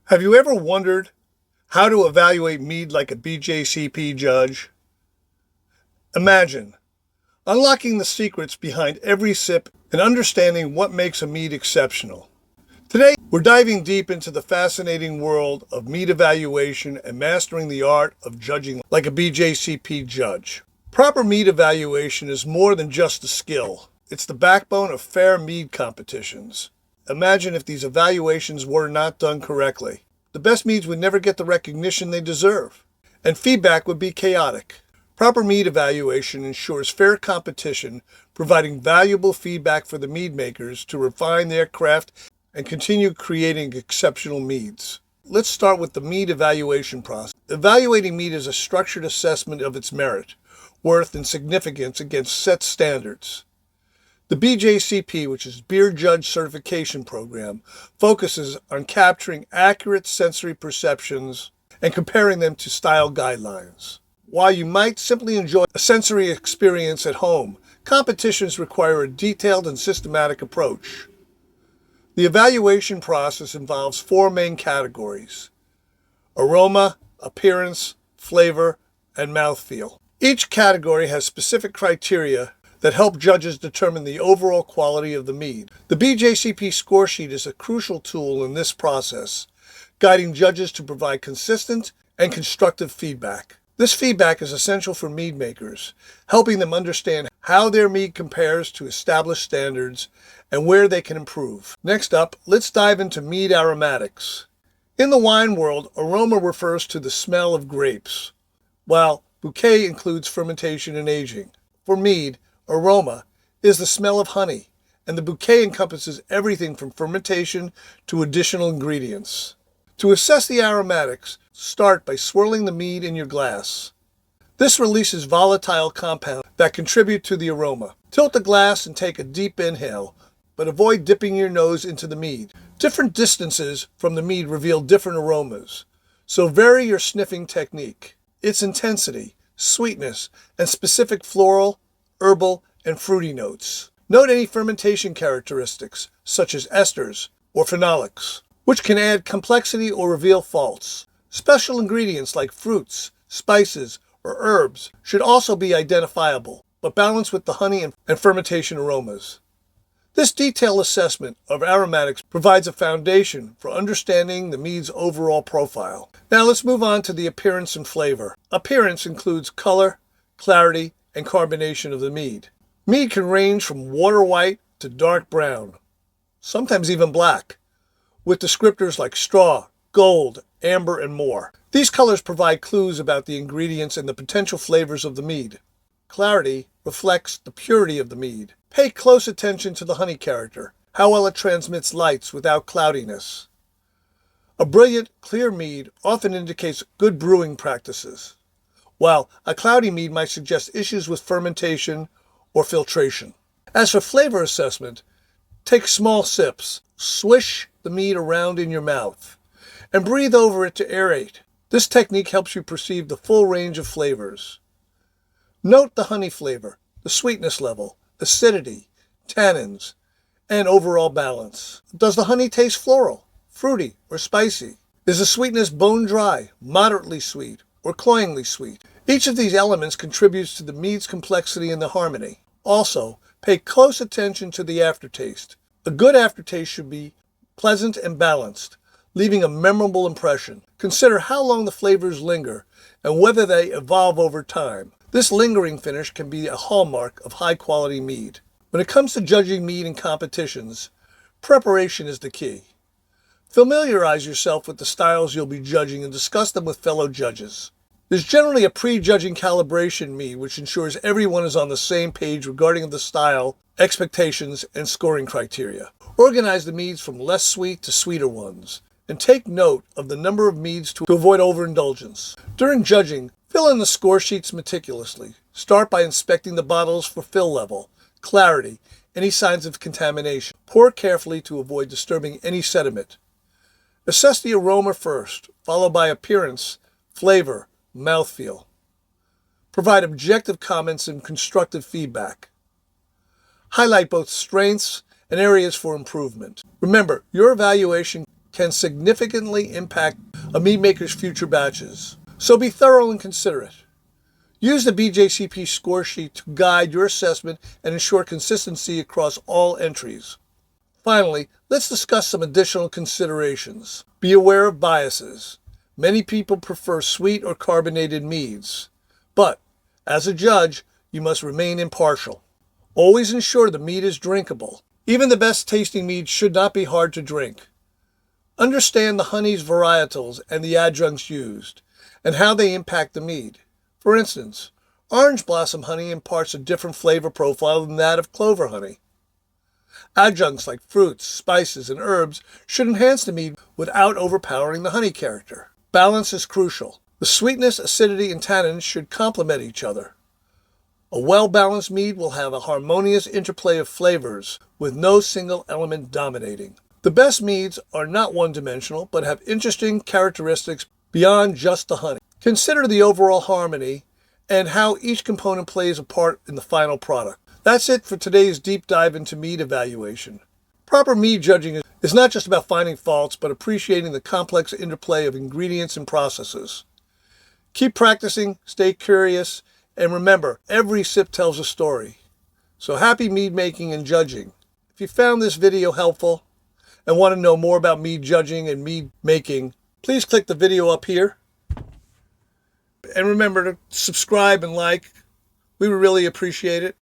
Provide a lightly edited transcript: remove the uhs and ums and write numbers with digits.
Have you ever wondered how to evaluate mead like a BJCP judge? Imagine unlocking the secrets behind every sip and understanding what makes a mead exceptional. Today, we're diving deep into the fascinating world of mead evaluation and mastering the art of judging like a BJCP judge. Proper mead evaluation is more than just a skill. It's the backbone of fair mead competitions. Imagine if these evaluations were not done correctly. The best meads would never get the recognition they deserve, and feedback would be chaotic. Proper mead evaluation ensures fair competition, providing valuable feedback for the mead makers to refine their craft and continue creating exceptional meads. Let's start with the mead evaluation process. Evaluating mead is a structured assessment of its merit, worth, and significance against set standards. The BJCP, which is Beer Judge Certification Program, focuses on capturing accurate sensory perceptions and comparing them to style guidelines. While you might simply enjoy a sensory experience at home, competitions require a detailed and systematic approach. The evaluation process involves four main categories: aroma, appearance, flavor, and mouthfeel. Each category has specific criteria that help judges determine the overall quality of the mead. The BJCP score sheet is a crucial tool in this process, guiding judges to provide consistent and constructive feedback. This feedback is essential for mead makers, helping them understand how their mead compares to established standards and where they can improve. Next up, let's dive into mead aromatics. In the wine world, aroma refers to the smell of grapes, while bouquet includes fermentation and aging. For mead, aroma is the smell of honey, and the bouquet encompasses everything from fermentation to additional ingredients. To assess the aromatics, start by swirling the mead in your glass. This releases volatile compounds that contribute to the aroma. Tilt the glass and take a deep inhale, but avoid dipping your nose into the mead. Different distances from the mead reveal different aromas, so vary your sniffing technique. Its intensity, sweetness, and specific floral, herbal, and fruity notes. Note any fermentation characteristics, such as esters or phenolics, which can add complexity or reveal faults. Special ingredients like fruits, spices, or herbs should also be identifiable, but balanced with the honey and fermentation aromas. This detailed assessment of aromatics provides a foundation for understanding the mead's overall profile. Now let's move on to the appearance and flavor. Appearance includes color, clarity, and carbonation of the mead. Mead can range from water white to dark brown, sometimes even black, with descriptors like straw, gold, amber, and more. These colors provide clues about the ingredients and the potential flavors of the mead. Clarity reflects the purity of the mead. Pay close attention to the honey character, how well it transmits lights without cloudiness. A brilliant, clear mead often indicates good brewing practices, while a cloudy mead might suggest issues with fermentation or filtration. As for flavor assessment, take small sips, swish the mead around in your mouth, and breathe over it to aerate. This technique helps you perceive the full range of flavors. Note the honey flavor, the sweetness level, acidity, tannins, and overall balance. Does the honey taste floral, fruity, or spicy? Is the sweetness bone dry, moderately sweet, or cloyingly sweet? Each of these elements contributes to the mead's complexity and the harmony. Also, pay close attention to the aftertaste. A good aftertaste should be pleasant and balanced, leaving a memorable impression. Consider how long the flavors linger and whether they evolve over time. This lingering finish can be a hallmark of high-quality mead. When it comes to judging mead in competitions, preparation is the key. Familiarize yourself with the styles you'll be judging and discuss them with fellow judges. There's generally a pre-judging calibration mead which ensures everyone is on the same page regarding the style, expectations, and scoring criteria. Organize the meads from less sweet to sweeter ones, and take note of the number of meads to avoid overindulgence. During judging, fill in the score sheets meticulously. Start by inspecting the bottles for fill level, clarity, any signs of contamination. Pour carefully to avoid disturbing any sediment. Assess the aroma first, followed by appearance, flavor, mouthfeel. Provide objective comments and constructive feedback. Highlight both strengths and areas for improvement. Remember, your evaluation can significantly impact a mead maker's future batches. So be thorough and considerate. Use the BJCP score sheet to guide your assessment and ensure consistency across all entries. Finally, let's discuss some additional considerations. Be aware of biases. Many people prefer sweet or carbonated meads, but as a judge, you must remain impartial. Always ensure the mead is drinkable. Even the best tasting mead should not be hard to drink. Understand the honey's varietals and the adjuncts used, and how they impact the mead. For instance, orange blossom honey imparts a different flavor profile than that of clover honey. Adjuncts like fruits, spices, and herbs should enhance the mead without overpowering the honey character. Balance is crucial. The sweetness, acidity, and tannins should complement each other. A well-balanced mead will have a harmonious interplay of flavors, with no single element dominating. The best meads are not one-dimensional, but have interesting characteristics beyond just the honey. Consider the overall harmony and how each component plays a part in the final product. That's it for today's deep dive into mead evaluation. Proper mead judging is not just about finding faults, but appreciating the complex interplay of ingredients and processes. Keep practicing, stay curious, and remember, every sip tells a story. So happy mead making and judging. If you found this video helpful and want to know more about mead judging and mead making, please click the video up here. And remember to subscribe and like. We would really appreciate it.